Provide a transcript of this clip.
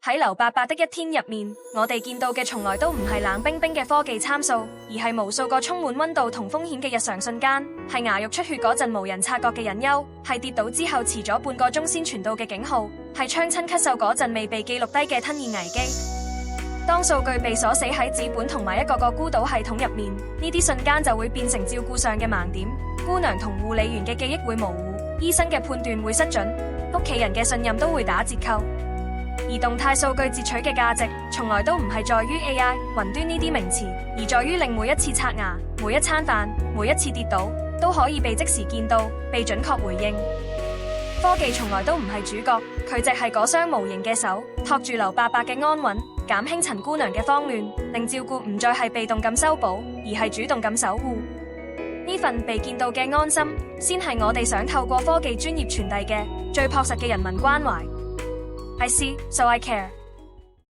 喺劉伯伯的一天入面，我哋見到嘅從來都唔係冷冰冰嘅科技參數，而係無數個充滿溫度同風險嘅日常瞬間，係牙肉出血嗰陣無人察覺嘅隱憂，係跌倒之後遲咗半個鐘先傳到嘅警號，係槍親咳嗽嗰陣未被記錄低嘅吞咽危機。當數據被鎖死喺紙本同埋一個個孤島系統入面，呢啲瞬間就會變成照顧上嘅盲點，姑娘同護理員嘅記憶會模糊，醫生嘅判斷會失準，屋企人嘅信任都會打折扣。而動態數據截取嘅價值，從來都唔係在於 AI、雲端呢啲名詞，而在於令每一次刷牙、每一餐飯、每一次跌倒，都可以被即時見到、被準確回應。科技從來都唔係主角，佢只係嗰雙無形嘅手，托住劉伯伯嘅安穩，減輕陳姑娘嘅慌亂，令照顧唔再係被動咁修補，而係主動咁守護。呢份被見到嘅安心，先係我哋想透過科技專業傳遞嘅最樸實嘅人民關懷。I see, so I care.